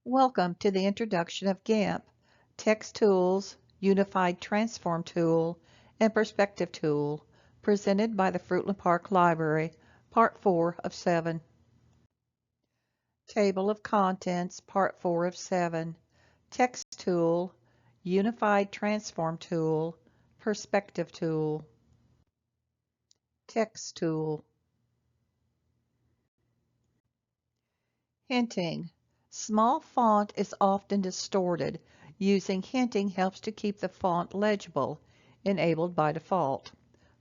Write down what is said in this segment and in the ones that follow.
Welcome to the introduction of Gimp, Text Tools, Unified Transform Tool, and Perspective Tool, presented by the Fruitland Park Library, Part 4 of 7. Table of Contents, Part 4 of 7. Text Tool, Unified Transform Tool, Perspective Tool. Text Tool. Hinting. Small font is often distorted. Using hinting helps to keep the font legible, enabled by default.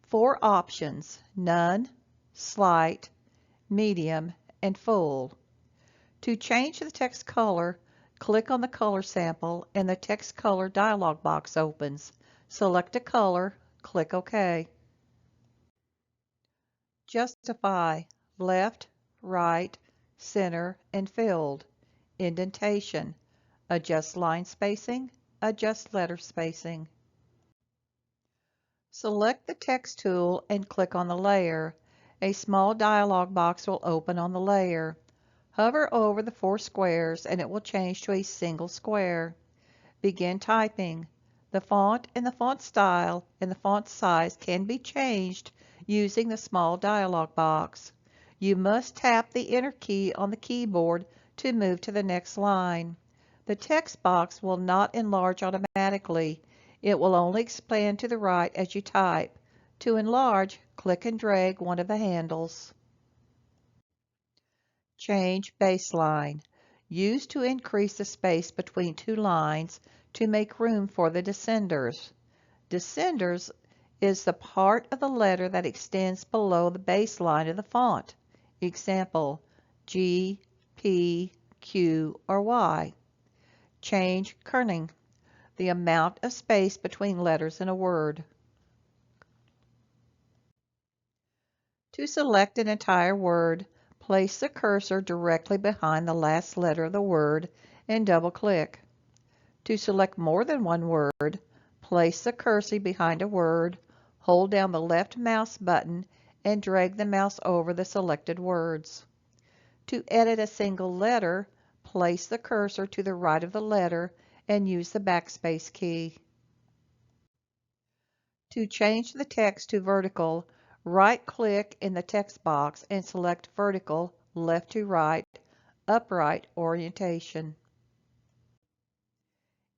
4 options: none, slight, medium, and full. To change the text color, click on the color sample and the text color dialog box opens. Select a color, click OK. Justify: left, right, center, and filled. Indentation: adjust line spacing, adjust letter spacing. Select the text tool and click on the layer. A small dialog box will open on the layer. Hover over the 4 squares and it will change to a single square. Begin typing. The font and the font style and the font size can be changed using the small dialog box. You must tap the Enter key on the keyboard to move to the next line. The text box will not enlarge automatically. It will only expand to the right as you type. To enlarge, click and drag one of the handles. Change baseline. Used to increase the space between 2 lines to make room for the descenders. Descenders is the part of the letter that extends below the baseline of the font. Example, G, P, Q, or Y. Change kerning. The amount of space between letters in a word. To select an entire word, place the cursor directly behind the last letter of the word and double-click. To select more than one word, place the cursor behind a word, hold down the left mouse button, and drag the mouse over the selected words. To edit a single letter, place the cursor to the right of the letter and use the backspace key. To change the text to vertical, right-click in the text box and select Vertical, Left to Right, Upright Orientation.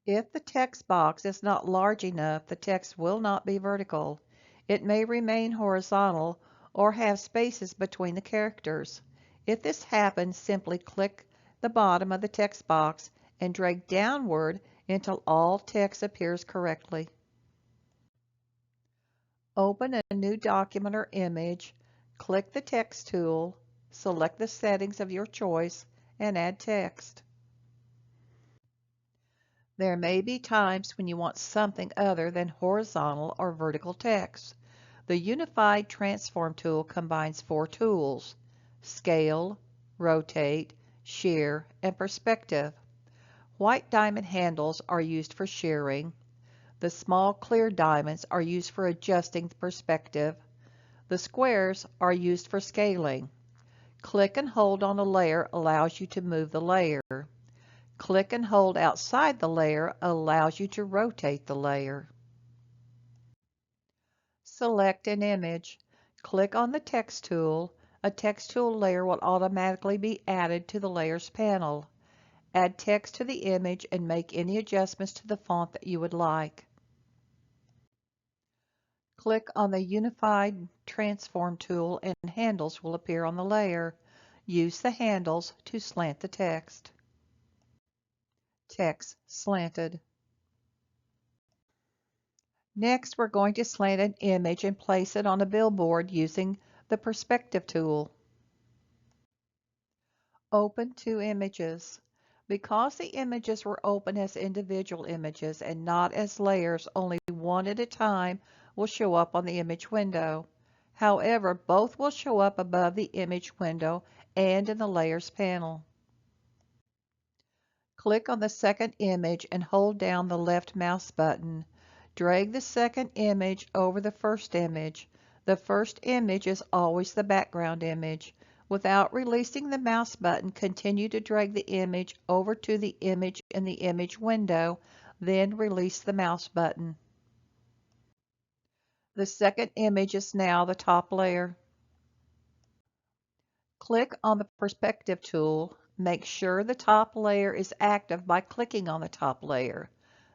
If the text box is not large enough, the text will not be vertical. It may remain horizontal or have spaces between the characters. If this happens, simply click the bottom of the text box and drag downward until all text appears correctly. Open a new document or image, click the Text tool, select the settings of your choice, and add text. There may be times when you want something other than horizontal or vertical text. The Unified Transform tool combines 4 tools: Scale, Rotate, Shear, and Perspective. White diamond handles are used for shearing. The small clear diamonds are used for adjusting the perspective. The squares are used for scaling. Click and hold on a layer allows you to move the layer. Click and hold outside the layer allows you to rotate the layer. Select an image. Click on the Text tool. A text tool layer will automatically be added to the Layers panel. Add text to the image and make any adjustments to the font that you would like. Click on the Unified Transform tool and handles will appear on the layer. Use the handles to slant the text. Text slanted. Next, we're going to slant an image and place it on a billboard using the Perspective tool. Open 2 images. Because the images were open as individual images and not as layers, only one at a time will show up on the image window. However, both will show up above the image window and in the Layers panel. Click on the second image and hold down the left mouse button. Drag the second image over the first image. The first image is always the background image. Without releasing the mouse button, continue to drag the image over to the image in the image window, then release the mouse button. The second image is now the top layer. Click on the Perspective tool. Make sure the top layer is active by clicking on the top layer.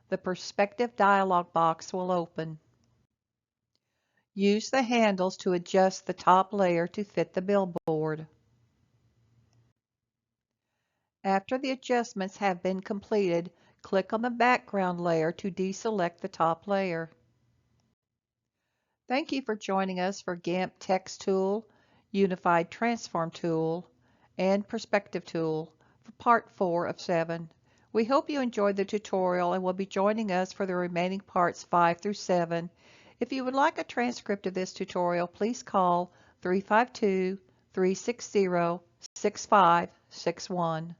The Perspective dialog box will open. Use the handles to adjust the top layer to fit the billboard. After the adjustments have been completed, click on the background layer to deselect the top layer. Thank you for joining us for Gimp Text Tool, Unified Transform Tool, and Perspective Tool for Part 4 of 7. We hope you enjoyed the tutorial and will be joining us for the remaining parts 5 through 7. If you would like a transcript of this tutorial, please call 352-360-6561.